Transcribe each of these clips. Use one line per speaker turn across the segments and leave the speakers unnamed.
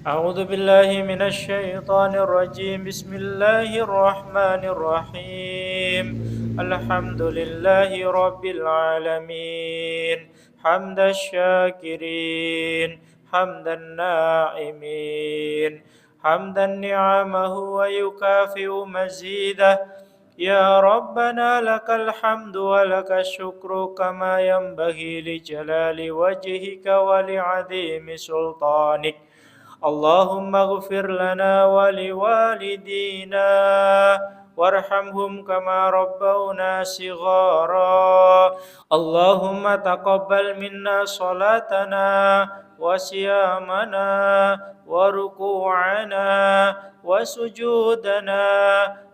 أعوذ بالله من الشيطان الرجيم بسم الله الرحمن الرحيم الحمد لله رب العالمين حمد الشاكرين حمد الناعمين حمدا نعمه ويكافئ مزيده يا ربنا لك الحمد ولك الشكر كما ينبغي لجلال وجهك ولعظيم سلطانك اللهم اغفر لنا ولوالدينا وارحمهم كما ربونا صغارا اللهم تقبل منا صلاتنا وصيامنا وركوعنا وسجودنا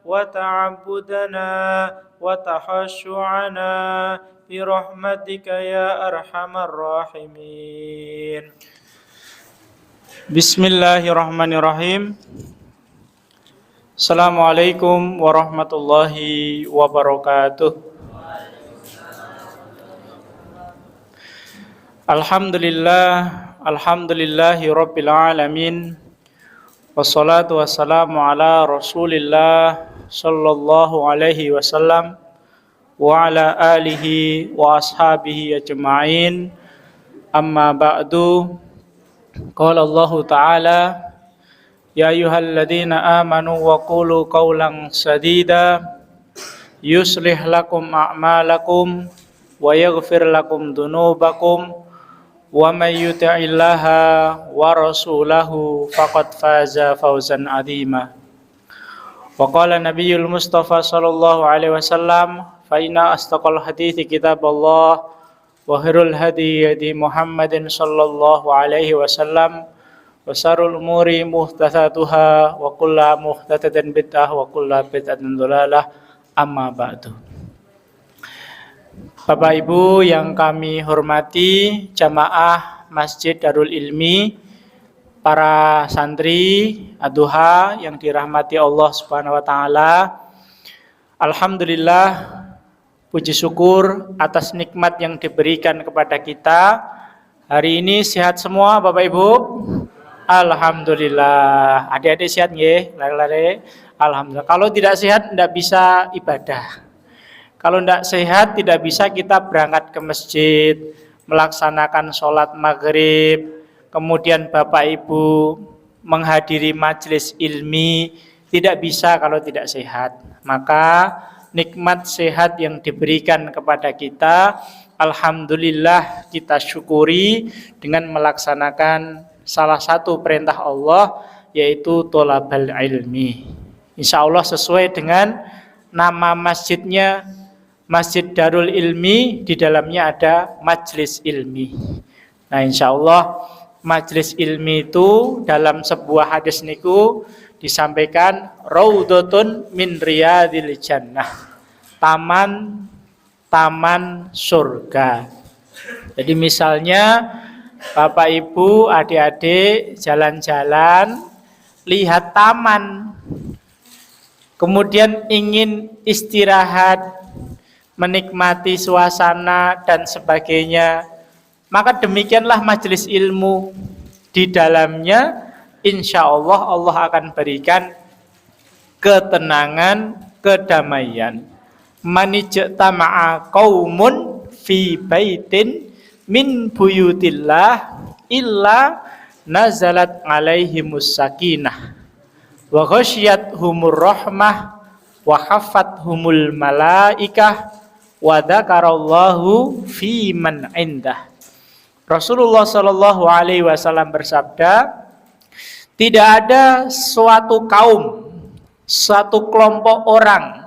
وتعبدنا وتخشعنا برحمتك يا أرحم الراحمين. Bismillahirrahmanirrahim. Assalamualaikum warahmatullahi wabarakatuh. Alhamdulillahi rabbil alamin. Wassalatu wassalamu ala Rasulillah sallallahu alaihi wasallam wa ala alihi wa ashabihi ajma'in. Amma ba'du. Qala Allah Ta'ala ya ayyuhalladzina amanu wa qulu qawlan sadida yuslih lakum a'malakum wa yaghfir lakum dhunubakum wa may yuti'illaha wa rasulahu faqad faza fawzan 'azima. Wa qala Nabiyul Mustafa sallallahu alaihi wasallam fa inna astaqal hadithi kitaballah wa khairul hadi hadi Muhammadin sallallahu alaihi wasallam wa syarrul umuri muhdatsatuha wa kullu muhdatsatin bid'ah wa kullu bid'atin dhalalah amma ba'du. Bapak Ibu yang kami hormati, jamaah Masjid Darul Ilmi, para santri Ad-Duha yang dirahmati Allah Subhanahu wa taala. Alhamdulillah, puji syukur atas nikmat yang diberikan kepada kita. Hari ini sehat semua Bapak Ibu? Alhamdulillah. Adik-adik sehat nggih? Lare-lare. Alhamdulillah. Kalau tidak sehat tidak bisa ibadah. Kalau tidak sehat tidak bisa kita berangkat ke masjid, melaksanakan sholat maghrib, kemudian Bapak Ibu menghadiri majelis ilmi, tidak bisa kalau tidak sehat. Maka nikmat sehat yang diberikan kepada kita, alhamdulillah kita syukuri dengan melaksanakan salah satu perintah Allah, yaitu tholabal ilmi. Insya Allah sesuai dengan nama masjidnya, Masjid Darul Ilmi, di dalamnya ada majelis ilmi. Nah insya Allah majelis ilmi itu dalam sebuah hadis niku disampaikan raudhatun min riyadil jannah, taman surga. Jadi misalnya Bapak Ibu adik-adik jalan-jalan lihat taman, kemudian ingin istirahat, menikmati suasana dan sebagainya, maka demikianlah majelis ilmu. Di dalamnya insya Allah Allah akan berikan ketenangan, kedamaian. Manijtama'a qaumun fi baitin min buyutillah illa nazalat alaihimus sakinah wa ghasyiyatuhumur rahmah wa haffathumul malaikah wa dzakarallahu fi man indah. Rasulullah sallallahu alaihi wasallam bersabda, tidak ada suatu kaum, suatu kelompok orang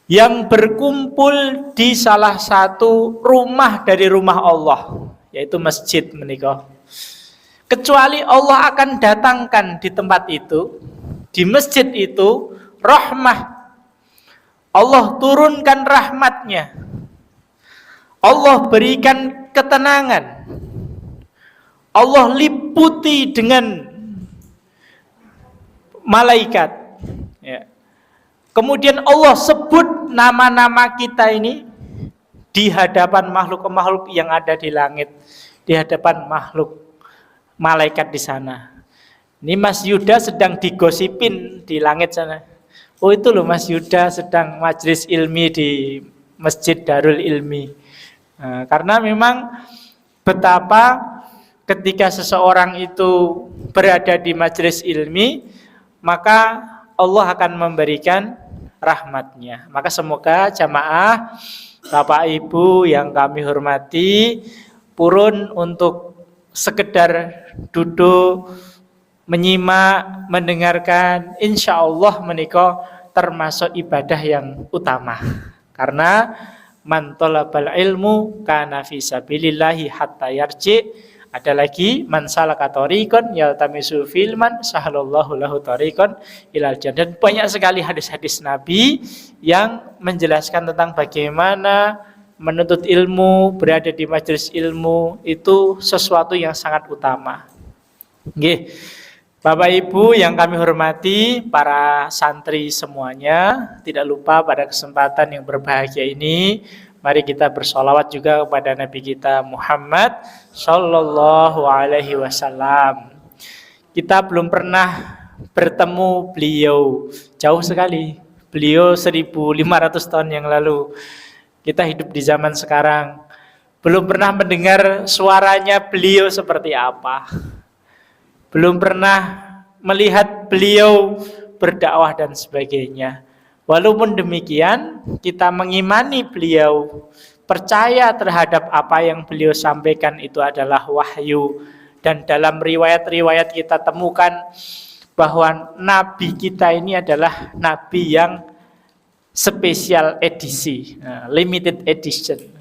yang berkumpul di salah satu rumah dari rumah Allah, yaitu masjid menika, kecuali Allah akan datangkan di tempat itu, di masjid itu, rahmah. Allah turunkan rahmatnya, Allah berikan ketenangan, Allah liputi dengan malaikat, ya. Kemudian Allah sebut nama-nama kita ini di hadapan makhluk-makhluk yang ada di langit, di hadapan makhluk malaikat di sana. Ini Mas Yuda sedang digosipin di langit sana. Oh itu loh Mas Yuda sedang majelis ilmi di Masjid Darul Ilmi. Nah, karena memang betapa ketika seseorang itu berada di majelis ilmi, maka Allah akan memberikan rahmatnya. Maka semoga jamaah, Bapak Ibu yang kami hormati, purun untuk sekedar duduk, menyimak, mendengarkan, insya Allah menika termasuk ibadah yang utama. Karena man talabal ilmu kana fi sabilillahi hatta yarji. Ada lagi man salaka tariqan yaltamisu filman sahalallahu lahu tariqan ilal jannah. Dan banyak sekali hadis-hadis Nabi yang menjelaskan tentang bagaimana menuntut ilmu, berada di majelis ilmu itu sesuatu yang sangat utama. Nggih. Bapak Ibu yang kami hormati, para santri semuanya, tidak lupa pada kesempatan yang berbahagia ini, mari kita bersolawat juga kepada Nabi kita Muhammad Sallallahu Alaihi Wasallam. Kita belum pernah bertemu beliau, jauh sekali. Beliau 1500 tahun yang lalu. Kita hidup di zaman sekarang, belum pernah mendengar suaranya beliau seperti apa. Belum pernah melihat beliau berdakwah dan sebagainya. Walaupun demikian, kita mengimani beliau, percaya terhadap apa yang beliau sampaikan itu adalah wahyu. Dan dalam riwayat-riwayat kita temukan bahwa Nabi kita ini adalah Nabi yang spesial edisi, limited edition.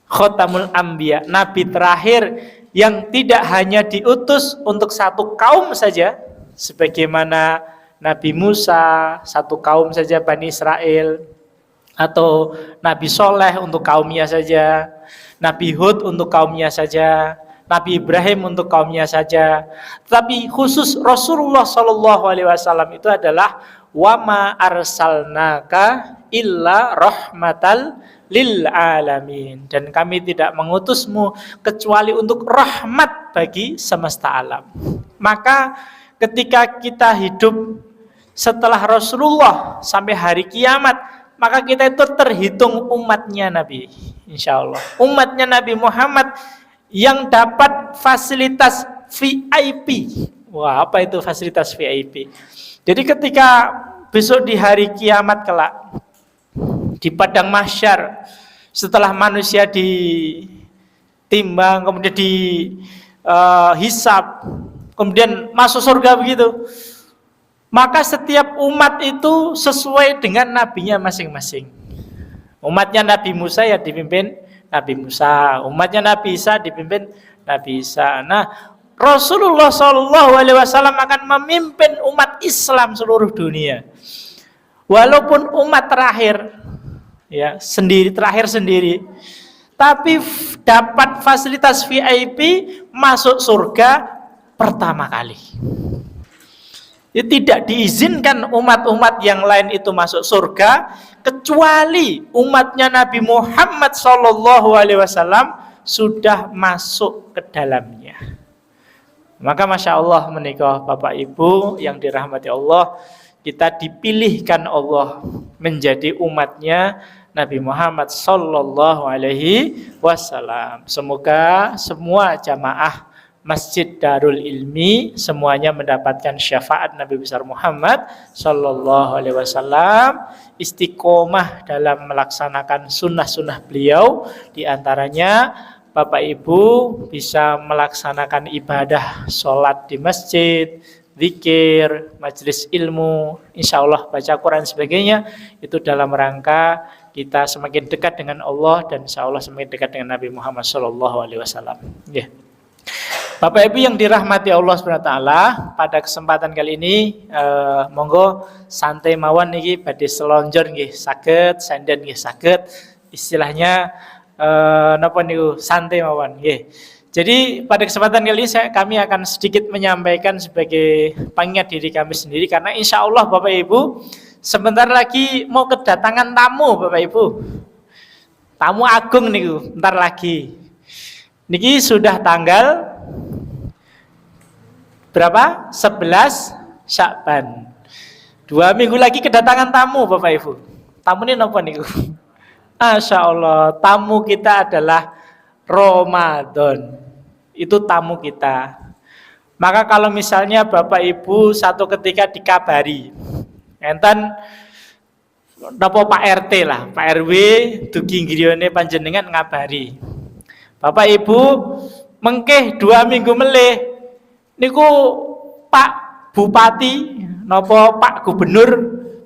Khotamul Anbiya, Nabi terakhir yang tidak hanya diutus untuk satu kaum saja, sebagaimana Nabi Musa, satu kaum saja Bani Israel, atau Nabi Soleh untuk kaumnya saja, Nabi Hud untuk kaumnya saja, Nabi Ibrahim untuk kaumnya saja. Tapi khusus Rasulullah SAW itu adalah wama arsalnaka illa rahmatal lil alamin, dan kami tidak mengutusmu kecuali untuk rahmat bagi semesta alam. Maka ketika kita hidup setelah Rasulullah sampai hari kiamat, maka kita itu terhitung umatnya Nabi, insya Allah. Umatnya Nabi Muhammad yang dapat fasilitas VIP. Wah, apa itu fasilitas VIP? Jadi ketika besok di hari kiamat kelak, di padang mahsyar, setelah manusia ditimbang, kemudian dihisab, kemudian masuk surga begitu, maka setiap umat itu sesuai dengan nabinya masing-masing. Umatnya Nabi Musa ya dipimpin Nabi Musa, umatnya Nabi Isa dipimpin Nabi Isa. Nah, Rasulullah SAW akan memimpin umat Islam seluruh dunia. Walaupun umat terakhir, ya terakhir sendiri, tapi dapat fasilitas VIP, masuk surga pertama kali. Tidak diizinkan umat-umat yang lain itu masuk surga kecuali umatnya Nabi Muhammad SAW sudah masuk ke dalamnya. Maka Masya Allah menikah Bapak Ibu yang dirahmati Allah, kita dipilihkan Allah menjadi umatnya Nabi Muhammad Sallallahu Alaihi Wasallam. Semoga semua jamaah Masjid Darul Ilmi semuanya mendapatkan syafaat Nabi besar Muhammad Sallallahu Alaihi Wasallam, istiqomah dalam melaksanakan sunnah-sunnah beliau. Di antaranya Bapak Ibu bisa melaksanakan ibadah sholat di masjid, zikir, majelis ilmu, insya Allah baca Quran sebagainya, itu dalam rangka kita semakin dekat dengan Allah dan insya Allah semakin dekat dengan Nabi Muhammad SAW. Yeah. Bapak Ibu yang dirahmati Allah SWT, pada kesempatan kali ini monggo santai mawon niki badhe selonjor nggih saged, senden nggih saged, istilahnya napa niku santai mawon nggih. Jadi pada kesempatan kali ini kami akan sedikit menyampaikan sebagai pengingat diri kami sendiri, karena insya Allah Bapak Ibu sebentar lagi mau kedatangan tamu Bapak Ibu, tamu agung niku bentar lagi. Niki sudah tanggal berapa? 11 Sya'ban. 2 minggu lagi kedatangan tamu Bapak Ibu. Tamu ini apa nih? Masya Allah, tamu kita adalah Ramadan. Itu tamu kita. Maka kalau misalnya Bapak Ibu satu ketika dikabari, enten napa Pak RT lah, Pak RW dugi ngriyane panjenengan ngabari. Bapak Ibu mengkeh 2 minggu melih niku Pak Bupati napa Pak Gubernur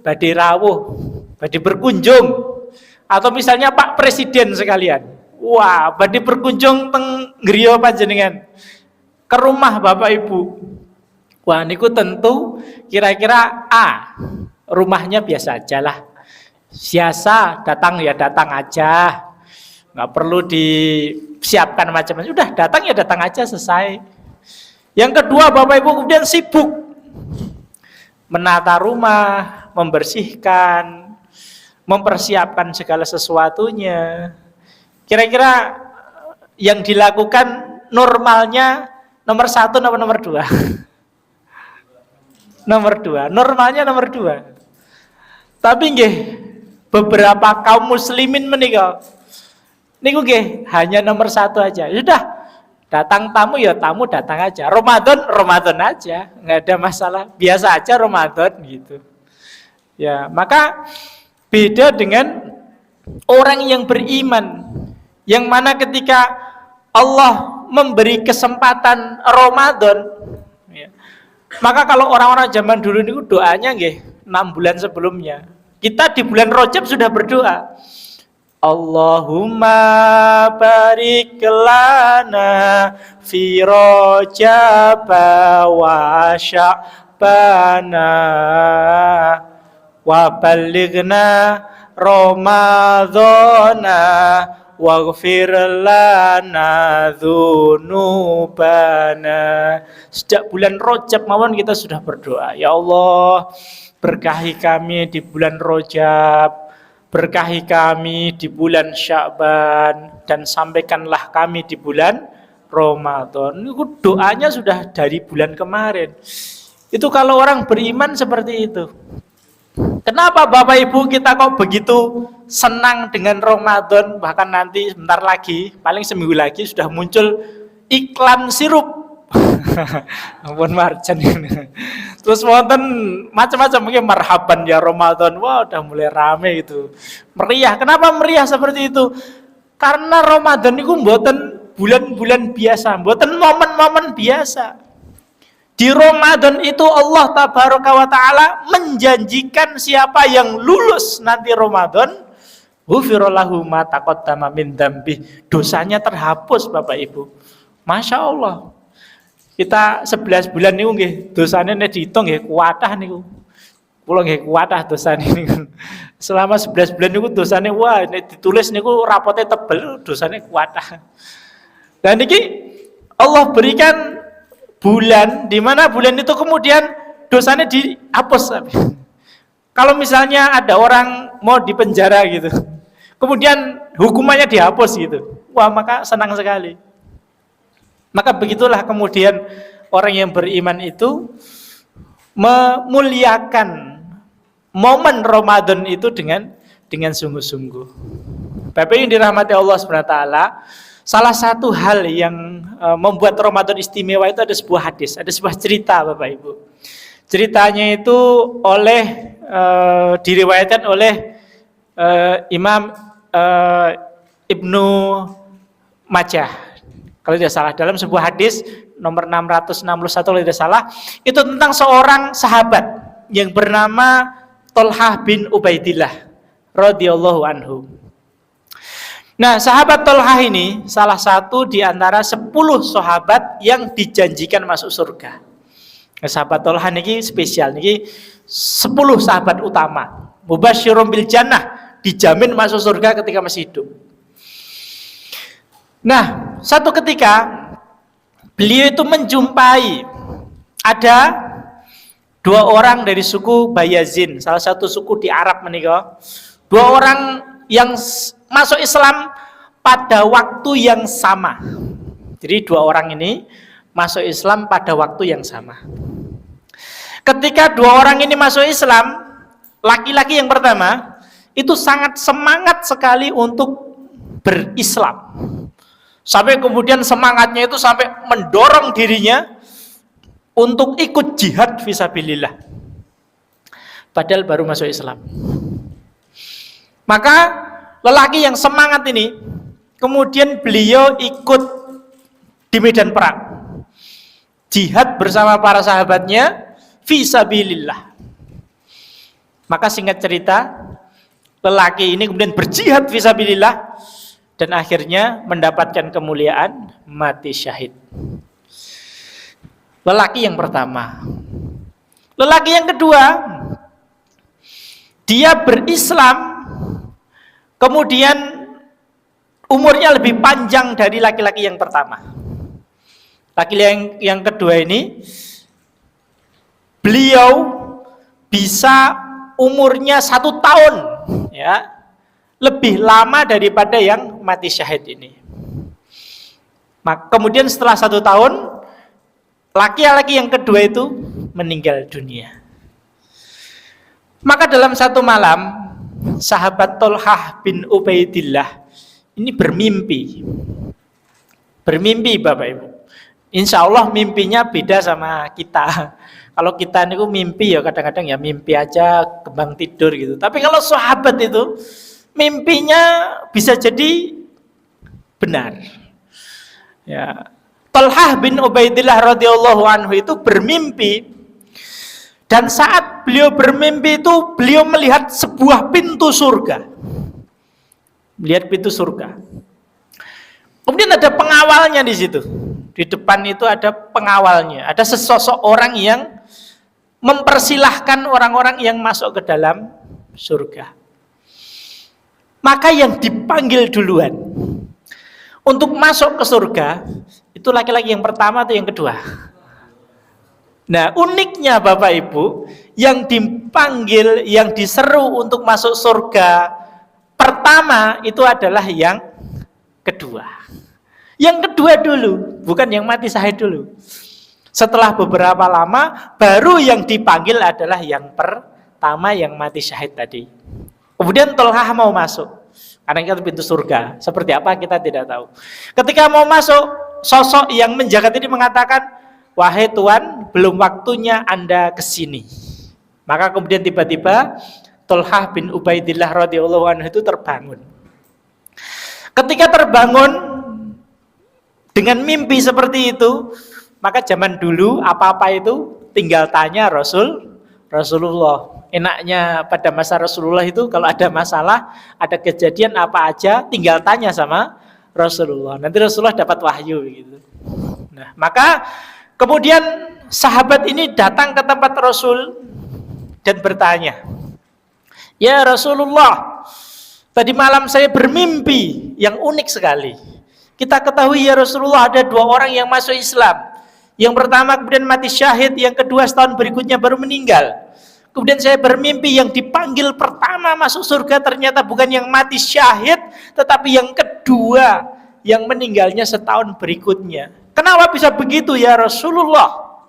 badhe rawuh, badhe berkunjung, atau misalnya Pak Presiden sekalian. Wah, badhe berkunjung teng griya panjenengan ke rumah Bapak Ibu. Wah, niku tentu kira-kira rumahnya biasa aja lah. Biasa, datang ya datang aja. Nggak perlu disiapkan macam-macam. Udah datang ya datang aja, selesai. Yang kedua, Bapak Ibu kemudian sibuk menata rumah, membersihkan, mempersiapkan segala sesuatunya. Kira-kira yang dilakukan normalnya nomor 1 atau nomor 2? Nomor 2. Normalnya nomor 2. Tapi nggih beberapa kaum muslimin menika niku nggih hanya nomor 1 aja. Sudah, datang tamu ya tamu datang aja. Ramadan aja, nggak ada masalah. Biasa aja Ramadan gitu. Ya, maka beda dengan orang yang beriman, yang mana ketika Allah memberi kesempatan Ramadan, ya, maka kalau orang-orang zaman dulu niku doanya nggih 6 bulan sebelumnya. Kita di bulan Rajab sudah berdoa. Allahumma barik lana fi Rajab wa Sya'bana wa ballighna Ramadhana waghfir lana dzunubana. Sejak bulan Rajab mawon kita sudah berdoa, ya Allah, berkahi kami di bulan Rajab, berkahi kami di bulan Sya'ban, dan sampaikanlah kami di bulan Ramadan. Itu doanya sudah dari bulan kemarin. Itu kalau orang beriman seperti itu. Kenapa Bapak Ibu kita kok begitu senang dengan Ramadan? Bahkan nanti sebentar lagi, paling seminggu lagi sudah muncul iklan sirup. Ampun marjan. Terus wonten macam-macam, mungkin marhaban ya Ramadan. Wah, udah mulai rame itu. Meriah. Kenapa meriah seperti itu? Karena Ramadan itu mboten bulan-bulan biasa, mboten momen-momen biasa. Di Ramadan itu Allah Tabaraka wa Ta'ala menjanjikan siapa yang lulus nanti Ramadan, ghufira lahu ma taqaddama min dzambi. Dosanya terhapus Bapak Ibu. Masya Allah. Kita 11 bulan niku nggih dosane nek diitung nggih kuatah niku. Kula nggih kuatah dosane niku. Selama 11 bulan niku dosane wah nek ditulis niku rapote tebel, dosane kuatah. Dan niki Allah berikan bulan di mana bulan itu kemudian dosanya dihapus. Kalau misalnya ada orang mau dipenjara gitu, kemudian hukumannya dihapus gitu, wah maka senang sekali. Maka begitulah kemudian orang yang beriman itu memuliakan momen Ramadan itu dengan sungguh-sungguh. Bapak yang dirahmati Allah SWT, salah satu hal yang membuat Ramadan istimewa itu ada sebuah hadis, ada sebuah cerita Bapak Ibu. Ceritanya itu diriwayatkan oleh Imam Ibnu Majah. Kalau tidak salah, dalam sebuah hadis nomor 661 kalau tidak salah, itu tentang seorang sahabat yang bernama Thalhah bin Ubaidillah radhiyallahu anhu. Nah, sahabat Thalhah ini salah satu di antara 10 sahabat yang dijanjikan masuk surga. Nah, sahabat Thalhah ini spesial, ini 10 sahabat utama. Mubasysyirum bil jannah, dijamin masuk surga ketika masih hidup. Nah, satu ketika beliau itu menjumpai ada 2 orang dari suku Bayazin, salah satu suku di Arab menika. 2 orang yang masuk Islam pada waktu yang sama. Jadi 2 orang ini masuk Islam pada waktu yang sama. Ketika dua orang ini masuk Islam, laki-laki yang pertama itu sangat semangat sekali untuk berislam. Sampai kemudian semangatnya itu sampai mendorong dirinya untuk ikut jihad fisabilillah. Padahal baru masuk Islam. Maka lelaki yang semangat ini, kemudian beliau ikut di medan perang. Jihad bersama para sahabatnya fisabilillah. Maka singkat cerita, lelaki ini kemudian berjihad fisabilillah dan akhirnya mendapatkan kemuliaan mati syahid. Lelaki yang pertama. Lelaki yang kedua, dia berislam, kemudian umurnya lebih panjang dari laki-laki yang pertama. Laki-laki yang kedua ini, beliau bisa umurnya 1 tahun, ya, lebih lama daripada yang mati syahid ini. Kemudian setelah 1 tahun, laki-laki yang kedua itu meninggal dunia. Maka dalam satu malam, sahabat Thalhah bin Ubaidillah ini bermimpi. Bermimpi Bapak Ibu. Insya Allah mimpinya beda sama kita. Kalau kita niku mimpi ya kadang-kadang ya mimpi aja kembang tidur gitu. Tapi kalau sahabat itu mimpinya bisa jadi benar. Ya. Thalhah bin Ubaidillah radhiyallahu anhu itu bermimpi, dan saat beliau bermimpi itu beliau melihat sebuah pintu surga. Melihat pintu surga. Kemudian ada pengawalnya di situ. Di depan itu ada pengawalnya. Ada sesosok orang yang mempersilahkan orang-orang yang masuk ke dalam surga. Maka yang dipanggil duluan untuk masuk ke surga itu laki-laki yang pertama atau yang kedua? Nah, uniknya Bapak Ibu, yang dipanggil, yang diseru untuk masuk surga pertama itu adalah yang kedua. Yang kedua dulu, bukan yang mati syahid dulu. Setelah beberapa lama, baru yang dipanggil adalah yang pertama, yang mati syahid tadi. Kemudian Thalhah mau masuk, karena itu pintu surga. Seperti apa kita tidak tahu. Ketika mau masuk, sosok yang menjaga ini mengatakan, wahai Tuan, belum waktunya Anda kesini. Maka kemudian tiba-tiba Thalhah bin Ubaidillah radhiyallahu anhu itu terbangun. Ketika terbangun dengan mimpi seperti itu, maka zaman dulu apa-apa itu tinggal tanya Rasulullah. Enaknya pada masa Rasulullah itu kalau ada masalah, ada kejadian apa aja, tinggal tanya sama Rasulullah. Nanti Rasulullah dapat wahyu gitu. Nah, maka kemudian sahabat ini datang ke tempat Rasul dan bertanya, "Ya Rasulullah, tadi malam saya bermimpi yang unik sekali. Kita ketahui ya Rasulullah ada 2 orang yang masuk Islam. Yang pertama kemudian mati syahid, yang kedua setahun berikutnya baru meninggal. Kemudian saya bermimpi yang dipanggil pertama masuk surga ternyata bukan yang mati syahid, tetapi yang kedua yang meninggalnya setahun berikutnya. Kenapa bisa begitu ya Rasulullah?"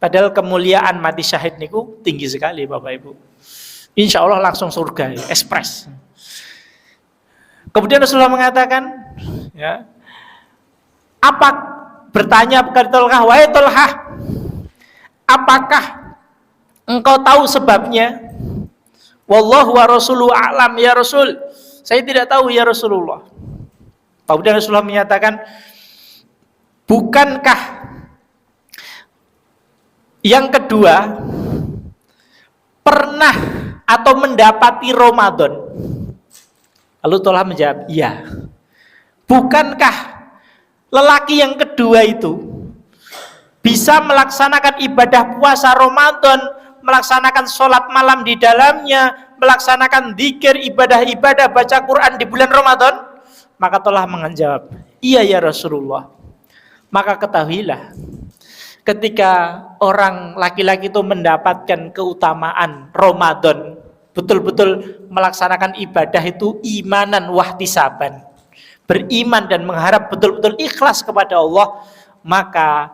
Padahal kemuliaan mati syahid niku tinggi sekali Bapak Ibu. Insya Allah langsung surga, ekspres. Kemudian Rasulullah mengatakan, ya, bertanya kepada Thalhah, wahai Thalhah, apakah engkau tahu sebabnya? Wallahu wa rasuluhu a'lam ya Rasul. Saya tidak tahu ya Rasulullah. Kemudian Rasulullah menyatakan, bukankah yang kedua pernah atau mendapati Ramadan? Lalu Thalhah menjawab, iya. Bukankah lelaki yang kedua itu bisa melaksanakan ibadah puasa Ramadan, melaksanakan sholat malam di dalamnya, melaksanakan zikir, ibadah-ibadah, baca Quran di bulan Ramadan? Maka Thalhah menjawab, iya ya Rasulullah. Maka ketahuilah, ketika orang laki-laki itu mendapatkan keutamaan Ramadan, betul-betul melaksanakan ibadah itu imanan wahtisaban, beriman dan mengharap betul-betul ikhlas kepada Allah, maka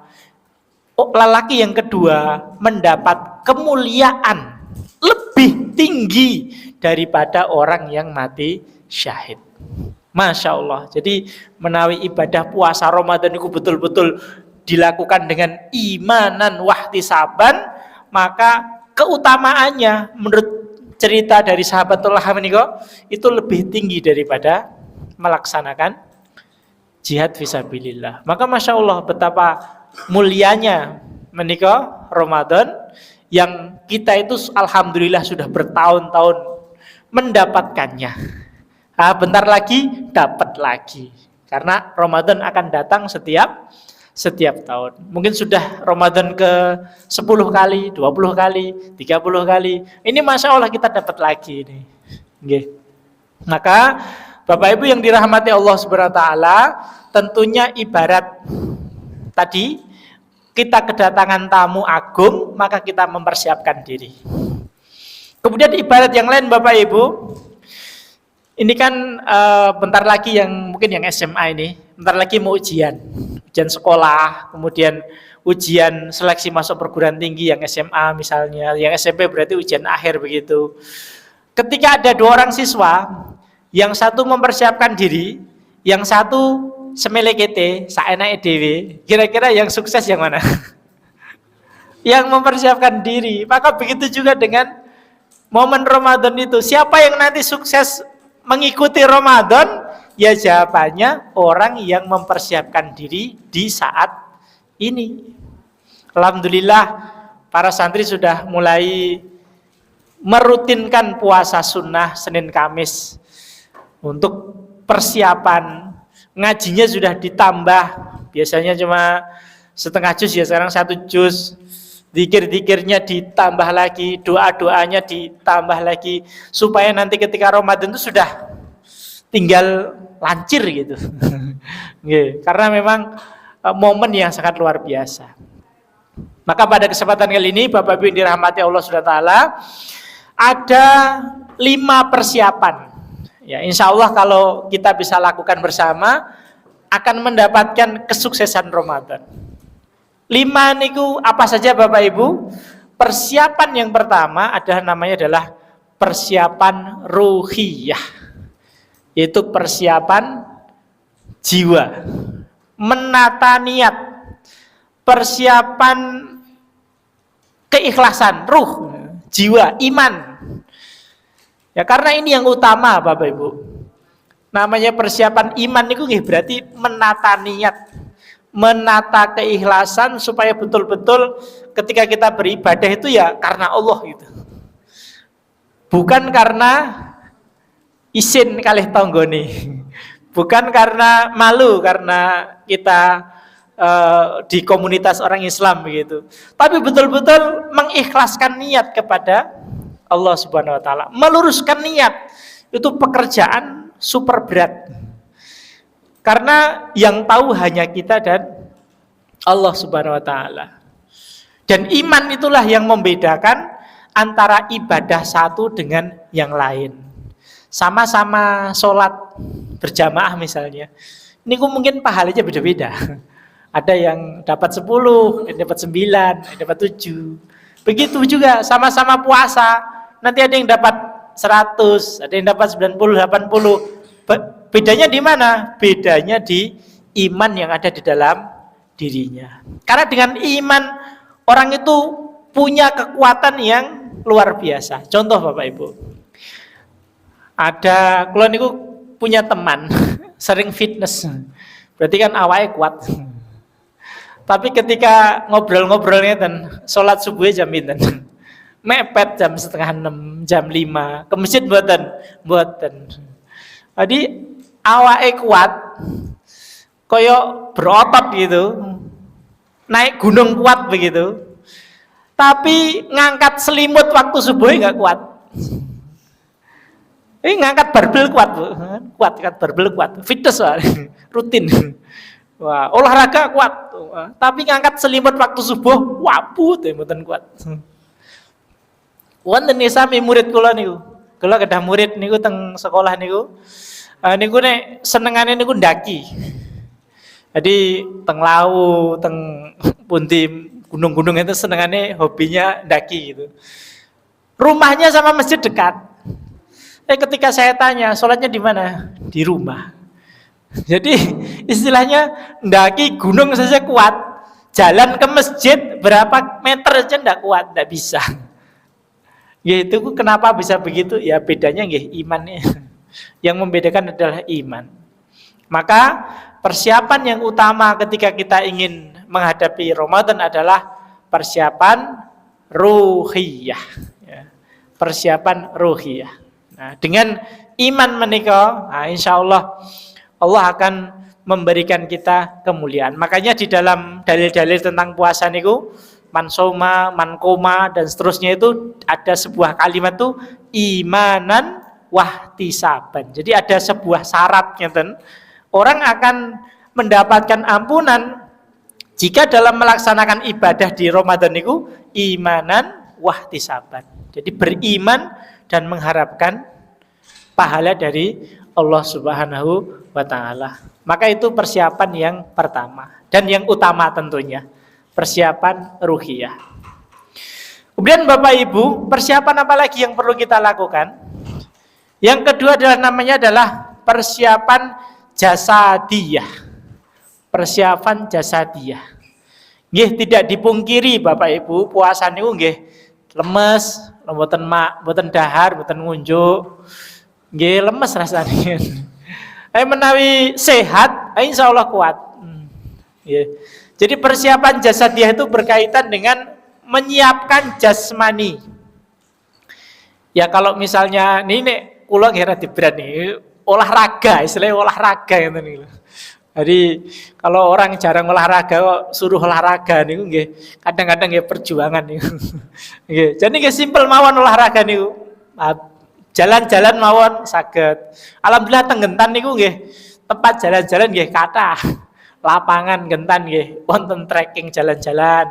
lelaki yang kedua mendapat kemuliaan lebih tinggi daripada orang yang mati syahid. Masya Allah. Jadi menawi ibadah puasa Ramadan itu betul-betul dilakukan dengan imanan wahtisaban, maka keutamaannya menurut cerita dari sahabatullah itu lebih tinggi daripada melaksanakan jihad fisabilillah. Maka Masya Allah betapa mulianya menikah Ramadan yang kita itu alhamdulillah sudah bertahun-tahun mendapatkannya. Bentar lagi dapat lagi, karena Ramadan akan datang setiap tahun. Mungkin sudah Ramadan ke 10 kali, 20 kali, 30 kali. Ini Masya Allah kita dapat lagi ini. Okay. Maka Bapak Ibu yang dirahmati Allah Subhanahu wa taala, tentunya ibarat tadi kita kedatangan tamu agung, maka kita mempersiapkan diri. Kemudian ibarat yang lain Bapak Ibu, ini kan bentar lagi yang mungkin yang SMA ini, bentar lagi mau ujian sekolah, kemudian ujian seleksi masuk perguruan tinggi yang SMA misalnya, yang SMP berarti ujian akhir begitu. Ketika ada 2 orang siswa, yang satu mempersiapkan diri, yang satu semelekete, saenake dhewe, kira-kira yang sukses yang mana? Yang mempersiapkan diri. Maka begitu juga dengan momen Ramadan itu. Siapa yang nanti sukses mengikuti Ramadan? Ya jawabannya orang yang mempersiapkan diri di saat ini. Alhamdulillah para santri sudah mulai merutinkan puasa sunnah Senin Kamis. Untuk persiapan ngajinya sudah ditambah. Biasanya cuma setengah juz, ya sekarang 1 juz. Zikir-zikirnya ditambah lagi, doa-doanya ditambah lagi, supaya nanti ketika Ramadan itu sudah tinggal lancir gitu. Karena memang momen yang sangat luar biasa. Maka pada kesempatan kali ini Bapak Ibu yang dirahmati Allah Subhanahu wa taala, ada 5 persiapan. Ya, insya Allah kalau kita bisa lakukan bersama akan mendapatkan kesuksesan Ramadan. 5 niku apa saja Bapak Ibu? Persiapan yang pertama adalah persiapan ruhiyah, yaitu persiapan jiwa, menata niat, persiapan keikhlasan, ruh, jiwa, iman. Ya karena ini yang utama Bapak Ibu. Namanya persiapan iman itu berarti menata niat, menata keikhlasan supaya betul-betul ketika kita beribadah itu ya karena Allah gitu. Bukan karena isin kalih tonggoni. Bukan karena malu karena kita di komunitas orang Islam begitu. Tapi betul-betul mengikhlaskan niat kepada Allah Subhanahu wa taala. Meluruskan niat itu pekerjaan super berat. Karena yang tahu hanya kita dan Allah Subhanahu wa taala. Dan iman itulah yang membedakan antara ibadah satu dengan yang lain. Sama-sama sholat berjamaah misalnya. Ini mungkin pahalanya beda-beda. Ada yang dapat 10, ada yang dapat 9, ada yang dapat 7. Begitu juga sama-sama puasa. Nanti ada yang dapat 100, ada yang dapat 90, 80. Bedanya di mana? Bedanya di iman yang ada di dalam dirinya. Karena dengan iman orang itu punya kekuatan yang luar biasa. Contoh Bapak Ibu. Ada kalau niku punya teman sering fitness. Berarti kan awalnya kuat. Tapi ketika ngobrol-ngobrolnya dan sholat subuh jam pinten? Mepet jam 5:30, jam 5. Ke masjid mboten. Jadi awake kuat, koyo berotot gitu, naik gunung kuat begitu. Tapi ngangkat selimut waktu subuh nggak kuat. Ini ngangkat barbel kuat, angkat barbel kuat, fitness rutin. Wah, olahraga kuat, tapi ngangkat selimut waktu subuh, wabut mboten kuat. Wonten sami murid kula niku. Kula kedah murid niku teng sekolah niku. Niku nek senengane niku ndaki. Jadi teng lau, teng pundi gunung-gunung itu senengannya hobinya daki gitu. Rumahnya sama masjid dekat. Ketika saya tanya, sholatnya di mana? Di rumah. Jadi istilahnya ndaki gunung saja kuat, jalan ke masjid berapa meter aja ndak kuat, ndak bisa. Gitu, kenapa bisa begitu? Ya bedanya nggih imannya. Yang membedakan adalah iman. Maka persiapan yang utama ketika kita ingin menghadapi Ramadan adalah persiapan ruhiyah. Persiapan ruhiyah. Nah, dengan iman menika, nah, insya Allah akan memberikan kita kemuliaan. Makanya di dalam dalil-dalil tentang puasa niku mansoma, mankoma dan seterusnya itu ada sebuah kalimat tuh imanan wahtisaban. Jadi ada sebuah syarat ngeten. Orang akan mendapatkan ampunan jika dalam melaksanakan ibadah di Ramadan niku imanan wahtisaban. Jadi beriman dan mengharapkan pahala dari Allah Subhanahu wa taala. Maka itu persiapan yang pertama dan yang utama tentunya, persiapan ruhiyah. Kemudian Bapak Ibu, persiapan apa lagi yang perlu kita lakukan? Yang kedua adalah persiapan jasadiyah. Persiapan jasadiyah. Nggih tidak dipungkiri Bapak Ibu, puasa niku nggih lemes, mboten dahar, mboten ngunjuk. Nggih lemes rasanya. Menawi sehat, insyaallah kuat. Jadi persiapan jasadiah itu berkaitan dengan menyiapkan jasmani. Ya kalau misalnya ini kula ngira diberani olahraga, istilahnya olahraga gitu nih. Jadi kalau orang jarang olahraga kok suruh olahraga niku nggih kadang-kadang nggih perjuangan niku. Nggih, jadi nggih simpel mawon olahraga niku. Jalan-jalan mawon saged. Alhamdulillah teng Gentan niku nggih tempat jalan-jalan nggih kathah. Lapangan Gentan nggih wonten trekking jalan-jalan.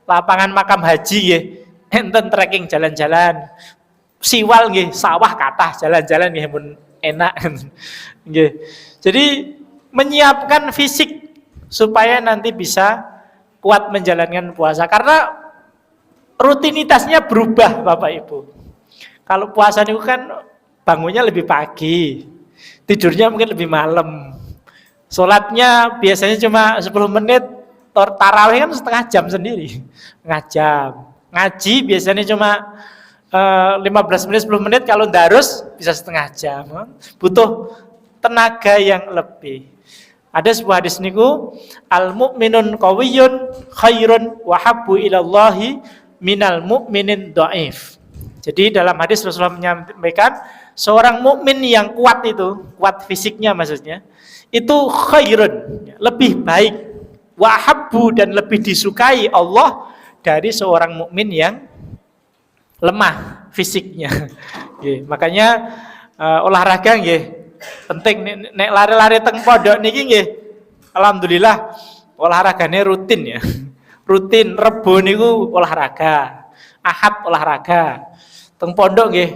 Lapangan makam haji nggih enten trekking jalan-jalan. Siwal nggih sawah kathah jalan-jalan nggih pun enak. Nggih. Jadi menyiapkan fisik supaya nanti bisa kuat menjalankan puasa karena rutinitasnya berubah Bapak Ibu. Kalau puasa itu kan bangunnya lebih pagi, tidurnya mungkin lebih malam. Sholatnya biasanya cuma 10 menit, tarawih kan setengah jam sendiri, setengah jam. Ngaji biasanya cuma 15 menit, 10 menit, kalau darus bisa setengah jam. Butuh tenaga yang lebih. Ada sebuah hadis niku, al-mu'minun qawiyyun khairun wa habbu ilallahi minal mu'minin dhaif. Jadi dalam hadis Rasulullah menyampaikan seorang mukmin yang kuat itu, kuat fisiknya maksudnya, itu khairun, lebih baik, wa habbu dan lebih disukai Allah dari seorang mukmin yang lemah fisiknya. Makanya olahraga nggih penting nek lari-lari teng pondok niki nggih alhamdulillah olahragane rutin ya. Rutin Rebo niku olahraga, Ahad olahraga. Teng pondok nggih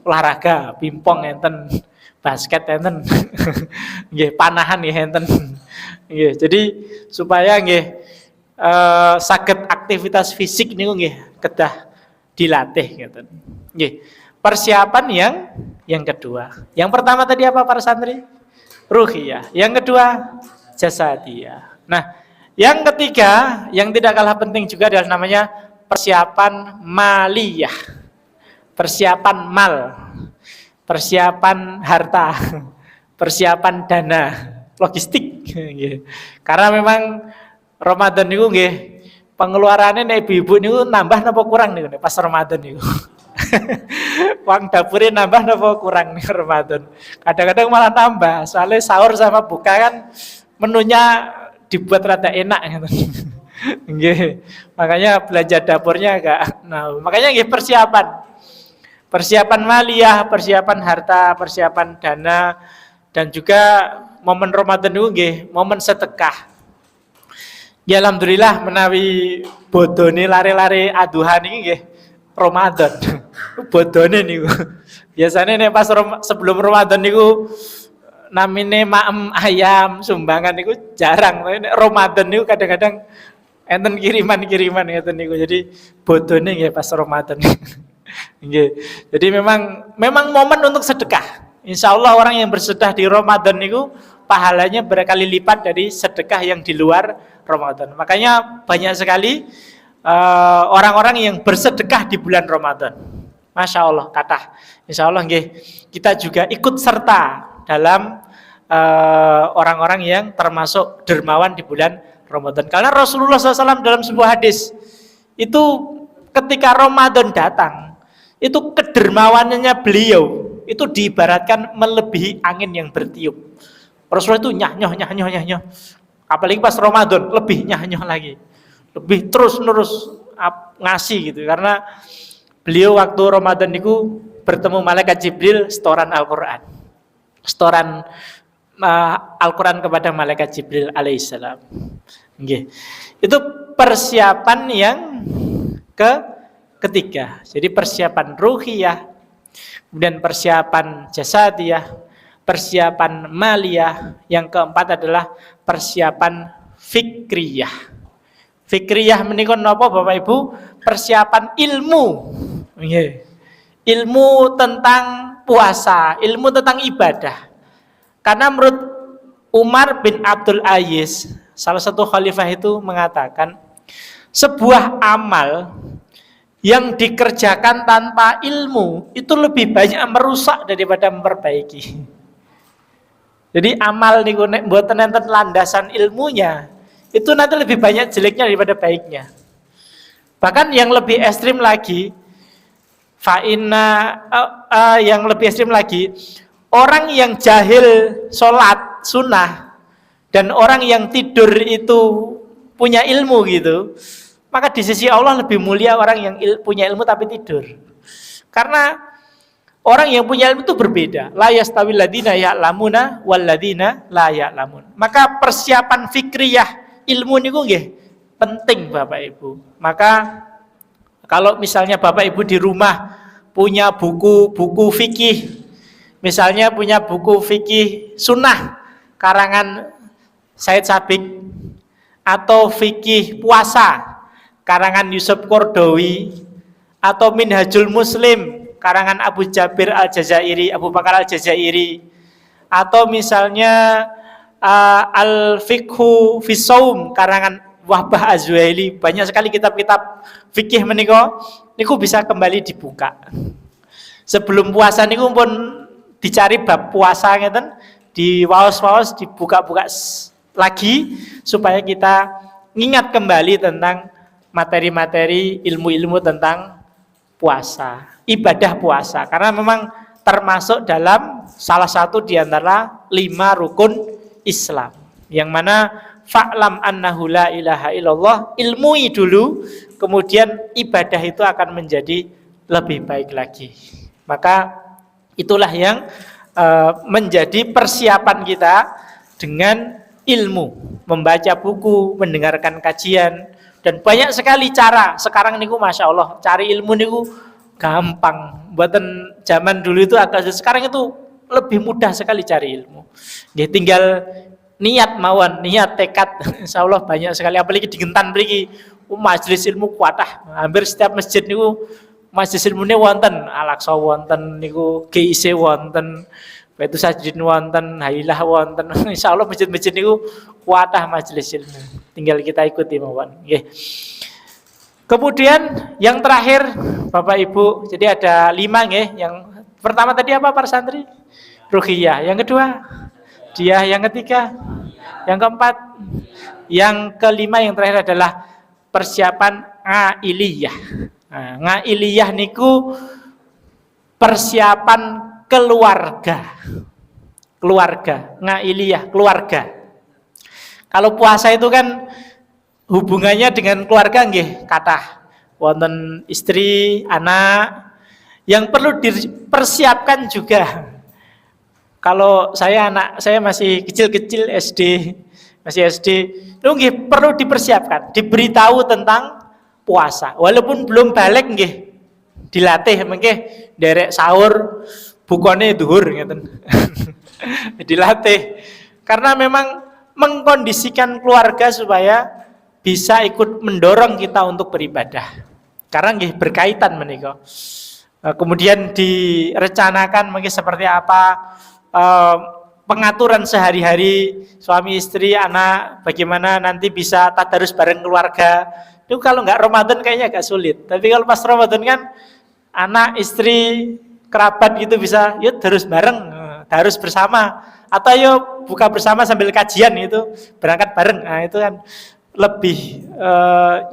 olahraga, pingpong enten, basket enten. Nggih panahan nggih enten. Nggih, jadi supaya nggih saged aktivitas fisik niku nggih kedah dilatih ngeten. Nggih. Persiapan yang kedua. Yang pertama tadi apa para santri? Ruhiyah. Yang kedua jasadiyah. Nah, yang ketiga yang tidak kalah penting juga adalah namanya persiapan maliyah. Persiapan mal. Persiapan harta. Persiapan dana, logistik. Karena memang Ramadan niku nggih pengeluarannya nek ibu-ibu niku nambah napa kurang niku pas Ramadan niku. Uang dapurnya nambah napa kurang nih Ramadan. Kadang-kadang malah nambah. Soalnya sahur sama buka kan menunya dibuat rada enak gitu. Nggih. Makanya belanja dapurnya agak makanya nggih persiapan. Persiapan maliyah, persiapan harta, persiapan dana dan juga momen Ramadan itu nggih, momen sedekah. Ya alhamdulillah menawi bodone lare-lare aduhan iki nggih Ramadan. Bodone niku. Biasanya nek pas sebelum Ramadan niku namine maem ayam sumbangan niku jarang. Nek Ramadan niku kadang-kadang enten kiriman-kiriman ngeten niku. Jadi bodone nggih pas Ramadan. Nggih. Jadi memang momen untuk sedekah. Insya Allah orang yang bersedekah di Ramadan niku pahalanya berkali lipat dari sedekah yang di luar Ramadan. Makanya banyak sekali orang-orang yang bersedekah di bulan Ramadan. Masya Allah, kathah. Insya Allah nggih, kita juga ikut serta dalam orang-orang yang termasuk dermawan di bulan Ramadan. Karena Rasulullah SAW dalam sebuah hadis itu ketika Ramadan datang, itu kedermawanannya beliau itu diibaratkan melebihi angin yang bertiup. Rasulullah itu nyah. Apalagi pas Ramadan lebih nyah lagi, lebih terus-menerus ngasih gitu. Karena beliau waktu Ramadan itu bertemu malaikat Jibril setoran Al-Quran, setoran Al-Quran kepada malaikat Jibril alaihissalam. Okay. Itu persiapan yang ketiga. Jadi persiapan ruhiyah, kemudian persiapan jasadiyah, persiapan maliyah, yang keempat adalah persiapan fikriyah. Fikriyah menika napa Bapak Ibu? Persiapan ilmu. Okay. Ilmu tentang puasa, ilmu tentang ibadah. Karena menurut Umar bin Abdul Aziz, salah satu khalifah itu mengatakan, sebuah amal yang dikerjakan tanpa ilmu itu lebih banyak merusak daripada memperbaiki. Jadi amal niku nek mboten enten landasan ilmunya, itu nanti lebih banyak jeleknya daripada baiknya. Bahkan yang lebih ekstrim lagi, yang lebih ekstrim lagi, orang yang jahil sholat sunnah dan orang yang tidur itu punya ilmu gitu, maka di sisi Allah lebih mulia orang yang punya ilmu tapi tidur. Karena orang yang punya ilmu itu berbeda. La yastawil ladina ya'lamuna wal ladina la ya'lamun. Maka persiapan fikriyah ilmu niku nggih penting Bapak Ibu. Maka kalau misalnya Bapak Ibu di rumah punya buku fikih, misalnya punya buku fikih sunnah karangan Said Sabiq, atau fikih puasa karangan Yusuf Qardawi, atau Minhajul Muslim karangan Abu Jabir Al-Jazairi, Abu Bakar Al-Jazairi, atau misalnya Al-Fiqhu Fisaum karangan Wahbah Az-Zuhaili. Banyak sekali kitab-kitab fikih menika niku bisa kembali dibuka. Sebelum puasa niku pun dicari bab puasa ngeten, di waos-waos dibuka-buka lagi supaya kita ingat kembali tentang materi-materi ilmu-ilmu tentang puasa, ibadah puasa. Karena memang termasuk dalam salah satu di antara 5 rukun Islam, yang mana fa'lam annahu la ilaha illallah, ilmui dulu, kemudian ibadah itu akan menjadi lebih baik lagi. Maka itulah yang menjadi persiapan kita dengan ilmu, membaca buku, mendengarkan kajian, dan banyak sekali cara. Sekarang niku Masya Allah, cari ilmu niku gampang. Buatan zaman dulu itu agak, sekarang itu lebih mudah sekali cari ilmu. Dia tinggal niat mawon, niat tekad. Insya Allah banyak sekali. Apalagi di Gentan mriki majelis ilmu kuatah. Hampir setiap masjid niku majelis ilmune wonten, Al-Aqsa wonten niku, GIC wonten, Baitu Sajidin wonten, Hailah wonten. Insya Allah masjid-masjid niku kuatah majelis ilmu. Tinggal kita ikuti mawon. Nggih. Kemudian yang terakhir Bapak Ibu, jadi ada 5 nggih. Yang pertama tadi apa para santri? Ruhiyah. Yang kedua dia, yang ketiga, yang keempat, yang kelima, yang terakhir adalah persiapan nga'iliyah. Nah, nga'iliyah niku persiapan keluarga. Keluarga, nga'iliyah, keluarga. Kalau puasa itu kan hubungannya dengan keluarga nggih kathah. Wonten istri, anak, yang perlu dipersiapkan juga. Kalau anak saya masih kecil-kecil SD, masih SD, itu nggih perlu dipersiapkan, diberitahu tentang puasa. Walaupun belum balik nggih, dilatih mengke derek sahur, bukane zuhur ngeten. Dilatih. Karena memang mengkondisikan keluarga supaya bisa ikut mendorong kita untuk beribadah. Karena nggih berkaitan menika. Kemudian direncanakan mungkin seperti apa pengaturan sehari-hari suami istri, anak, bagaimana nanti bisa tadarus bareng keluarga. Itu kalau nggak Ramadan kayaknya agak sulit. Tapi kalau pas Ramadan kan anak, istri, kerabat gitu bisa yuk terus bareng, harus bersama, atau yuk buka bersama sambil kajian itu berangkat bareng. Nah itu kan lebih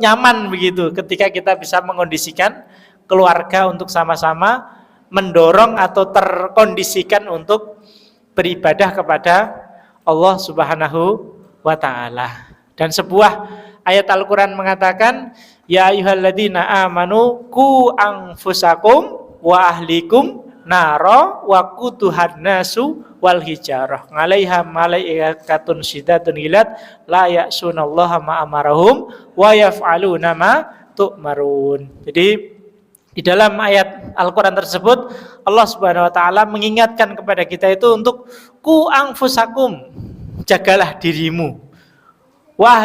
nyaman begitu ketika kita bisa mengkondisikan keluarga untuk sama-sama mendorong atau terkondisikan untuk beribadah kepada Allah Subhanahu wa taala. Dan sebuah ayat Al-Qur'an mengatakan, ya ayyuhalladzina amanu qu anfusakum wa ahlikum naro wa quduhan nasu wal hijarah 'alaiha malaikatun syidatun ghilat la ya'sunallaha ma amarahum wa yaf'aluna ma tu'marun. Jadi di dalam ayat Al-Qur'an tersebut Allah Subhanahu wa taala mengingatkan kepada kita itu untuk ku anfusakum, jagalah dirimu, wa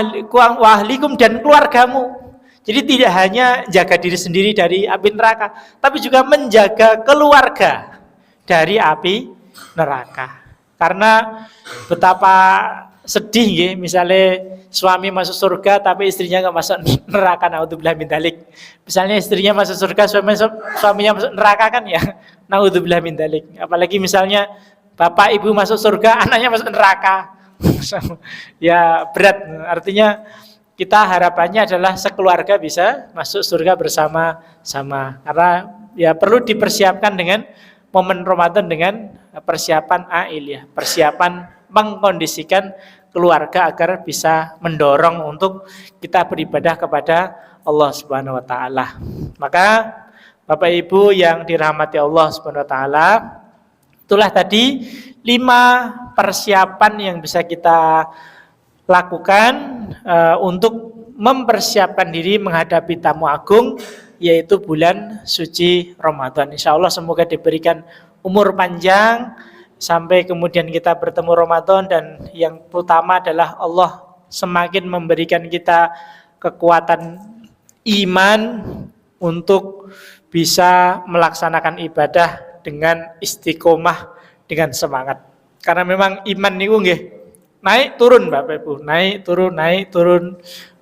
ahlikum dan keluargamu. Jadi tidak hanya jaga diri sendiri dari api neraka, tapi juga menjaga keluarga dari api neraka. Karena betapa sedih nggih, misalnya suami masuk surga tapi istrinya nggak masuk neraka, naudzubillah min dzalik. Misalnya istrinya masuk surga, suaminya masuk neraka kan ya, naudzubillah min dzalik. Apalagi misalnya bapak ibu masuk surga, anaknya masuk neraka. Ya berat. Artinya kita harapannya adalah sekeluarga bisa masuk surga bersama-sama. Karena ya perlu dipersiapkan dengan momen Ramadan dengan persiapan ya, persiapan mengkondisikan keluarga agar bisa mendorong untuk kita beribadah kepada Allah Subhanahu wa taala. Maka Bapak Ibu yang dirahmati Allah Subhanahu wa taala, itulah tadi 5 persiapan yang bisa kita lakukan untuk mempersiapkan diri menghadapi tamu agung, yaitu bulan suci Ramadan. Insya Allah semoga diberikan umur panjang sampai kemudian kita bertemu Ramadan, dan yang utama adalah Allah semakin memberikan kita kekuatan iman untuk bisa melaksanakan ibadah dengan istiqomah, dengan semangat. Karena memang iman niku nggih naik turun Bapak Ibu, naik turun.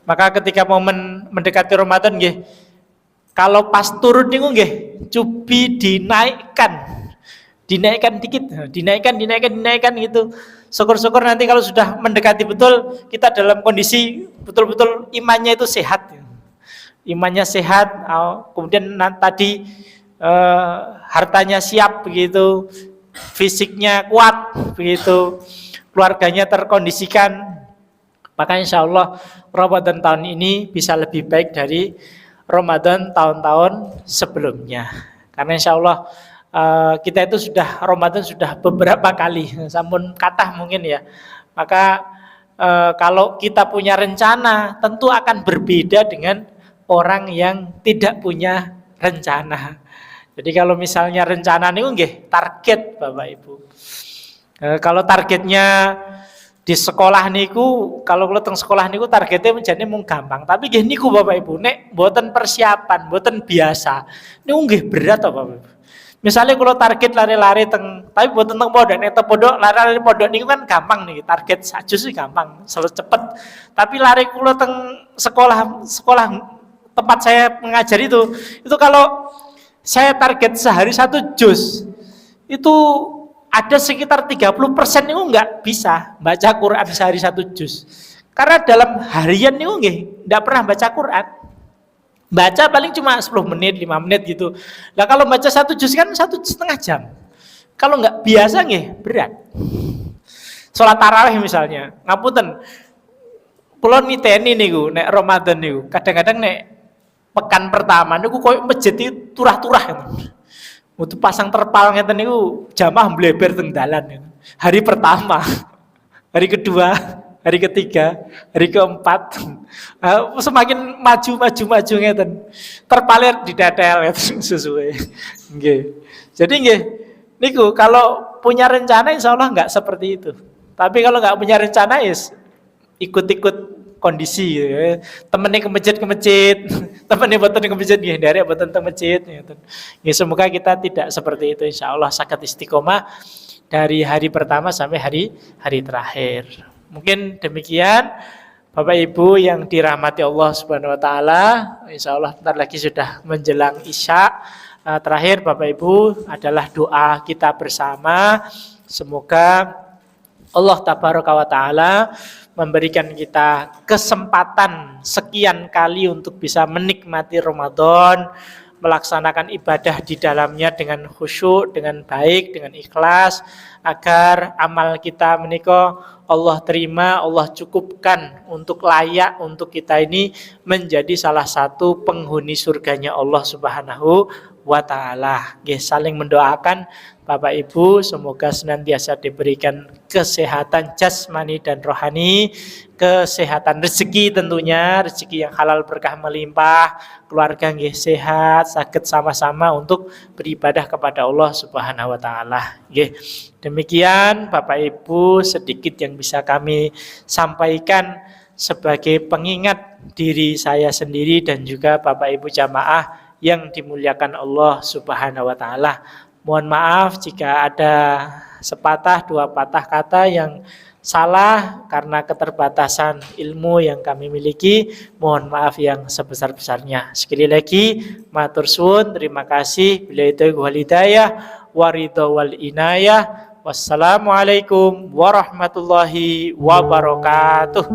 Maka ketika momen mendekati Ramadan nggih, kalau pas turun niku nggih cubi dinaikkan dikit, dinaikkan gitu. Syukur-syukur nanti kalau sudah mendekati betul, kita dalam kondisi betul-betul imannya itu sehat. Imannya sehat, kemudian tadi hartanya siap begitu, fisiknya kuat begitu, keluarganya terkondisikan, maka insya Allah Ramadan tahun ini bisa lebih baik dari Ramadan tahun-tahun sebelumnya. Karena insya Allah kita itu Ramadan sudah beberapa kali, sampun kathah mungkin ya. Maka kalau kita punya rencana, tentu akan berbeda dengan orang yang tidak punya rencana. Jadi kalau misalnya rencana niku nggih target Bapak Ibu. Kalau targetnya di sekolah niku, kalau kula teng sekolah niku targetnya menjadi mung gampang. Tapi nggih niku Bapak Ibu, nek mboten persiapan, mboten biasa, niku nggih berat to Bapak Ibu. Misalnya kalau target lari-lari tapi mboten teng pondok, nek teng pondok lari-lari pondok niku kan gampang nih, target sajus sih gampang, selesai cepet. Tapi lari kula teng sekolah tempat saya mengajar itu kalau saya target sehari 1 juz, itu ada sekitar 30% itu nggak bisa baca Quran sehari 1 juz. Karena dalam harian itu nggak pernah baca Quran. Baca paling cuma 10 menit, 5 menit gitu. Nah kalau baca 1 juz kan 1,5 jam. Kalau nggak biasa berat. Sholat tarawih misalnya, ngapunten, kula niteni niku nek Ramadan niku, kadang-kadang nek pekan pertama niku koyo masjid itu turah-turah. Untuk pasang terpal ngeten niku jamaah mbleber teng dalan. Hari pertama, hari kedua, hari ketiga, hari keempat, semakin maju ngeten. Terpalir didatel sesuai. Nggih. Jadi nggih Niku kalau punya rencana insya Allah nggak seperti itu. Tapi kalau nggak punya rencana ikut-ikut kondisi gitu ya. Temennya ke masjid, temennya boten ke masjid nggih, nderek boten teng masjid gitu. Ya, semoga kita tidak seperti itu insya Allah saged istiqomah dari hari pertama sampai hari terakhir. Mungkin demikian Bapak Ibu yang dirahmati Allah Subhanahu wa taala, insya Allah bentar lagi sudah menjelang Isya. Terakhir Bapak Ibu adalah doa kita bersama. Semoga Allah Tabaraka wa taala memberikan kita kesempatan sekian kali untuk bisa menikmati Ramadan, melaksanakan ibadah di dalamnya dengan khusyuk, dengan baik, dengan ikhlas, agar amal kita menika Allah terima, Allah cukupkan untuk layak untuk kita ini menjadi salah satu penghuni surganya Allah Subhanahu wa taala. Nggih, saling mendoakan Bapak Ibu semoga senantiasa diberikan kesehatan jasmani dan rohani, kesehatan rezeki tentunya, rezeki yang halal berkah melimpah, keluarga nggih sehat, saged sama-sama untuk beribadah kepada Allah Subhanahu wa taala. Nggih. Demikian Bapak Ibu sedikit yang bisa kami sampaikan sebagai pengingat diri saya sendiri dan juga Bapak Ibu jamaah yang dimuliakan Allah Subhanahu wa taala. Mohon maaf jika ada sepatah dua patah kata yang salah karena keterbatasan ilmu yang kami miliki. Mohon maaf yang sebesar-besarnya. Sekali lagi matur suwun, terima kasih. Bila itu wal hidayah waridha wal inayah. Wassalamualaikum warahmatullahi wabarakatuh.